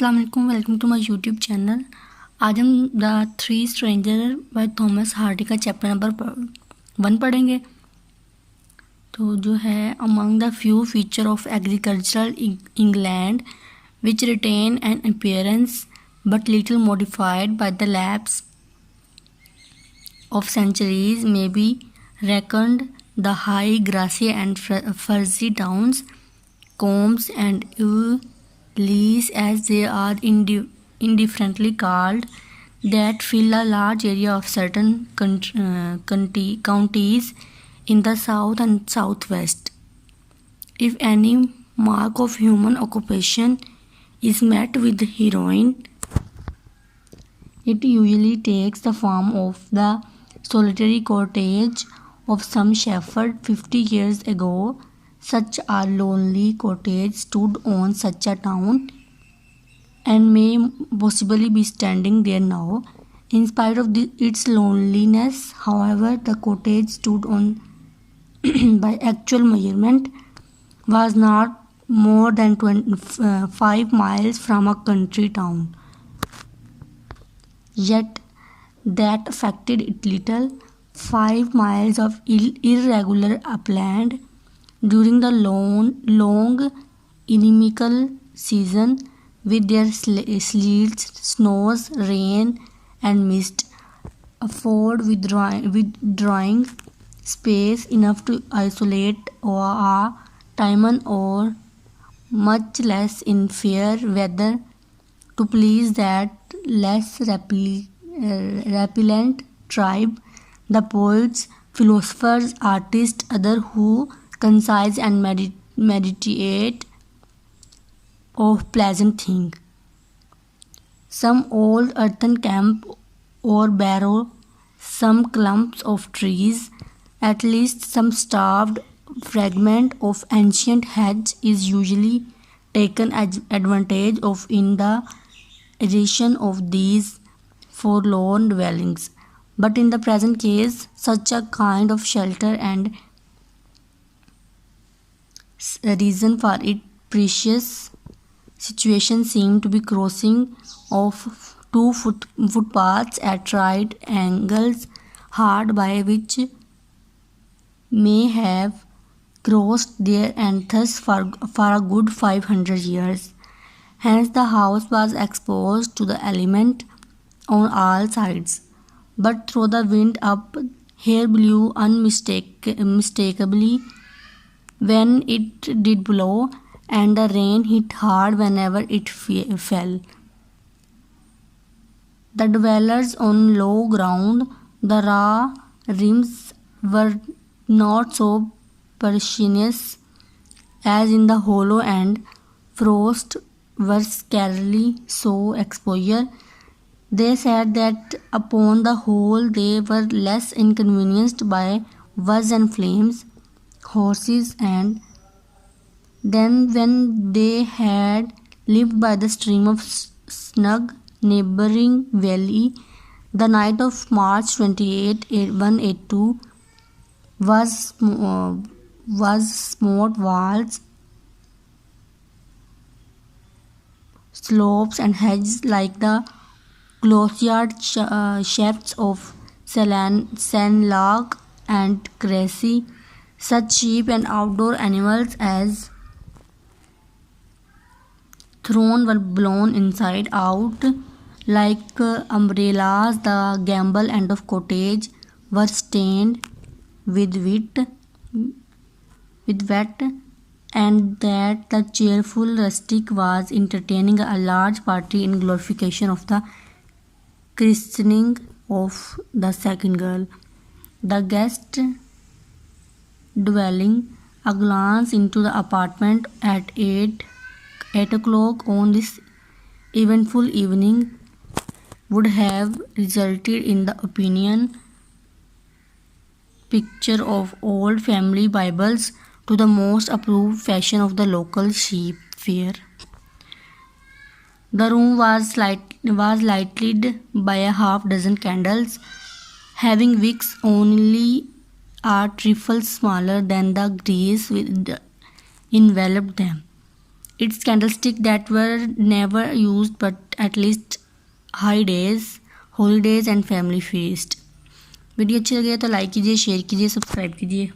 अस्सलाम वालेकुम, welcome to my YouTube channel. आज हम the three stranger by Thomas Hardy का चैप्टर नंबर 1 पढ़ेंगे। तो जो है among the few feature of agricultural England which retain an appearance but little modified by the lapse of centuries may be reckoned the high grassy and fuzzy downs, combs and leas as they are indifferently called, that fill a large area of certain counties in the south and southwest. If any mark of human occupation is met with heroin, it usually takes the form of the solitary cottage of some shepherd 50 years ago. Such a lonely cottage stood on such a town and may possibly be standing there now. In spite of its loneliness, however, the cottage stood on by actual measurement was not more than 5 miles from a country town. Yet that affected it little. 5 miles of irregular upland during the long inimical season, with their sleets, snows, rain and mist, afford withdrawing space enough to isolate a Timon, or much less in fair weather to please that less repellent tribe, the poets, philosophers, artists, others who concise and meditate of pleasant things. Some old earthen camp or barrow, some clumps of trees, at least some starved fragment of ancient hedge is usually taken advantage of in the addition of these forlorn dwellings. But in the present case, such a kind of shelter and reason for its precious situation seemed to be crossing of two footpaths at right angles hard by, which may have crossed there and thus for a good 500 years. Hence the house was exposed to the element on all sides. But through the wind up here blew unmistakably when it did blow, and the rain hit hard whenever it fell. The dwellers on low ground, the raw rims were not so precarious as in the hollow, and frost were scarcely so exposure. They said that upon the whole they were less inconvenienced by buzz and flames, horses, and then when they had lived by the stream of snug neighboring valley. The night of March 28, 182 was smote walls, slopes and hedges like the closeyard shafts of Senlac and Cressy. Such sheep and outdoor animals as thrown were blown inside out like umbrellas. The gable end of cottage were stained with wet, and that the cheerful rustic was entertaining a large party in glorification of the christening of the second girl. The guest dwelling, a glance into the apartment at 8 o'clock on this eventful evening would have resulted in the opinion picture of old family Bibles to the most approved fashion of the local sheep fair. The room was lighted by a half dozen candles, having wicks only a trifle smaller than the grease which enveloped them. It's candlestick that were never used but at least high days, holidays and family feast. Video अच्छी लगे तो like कीजिए, share कीजिए, subscribe कीजिए.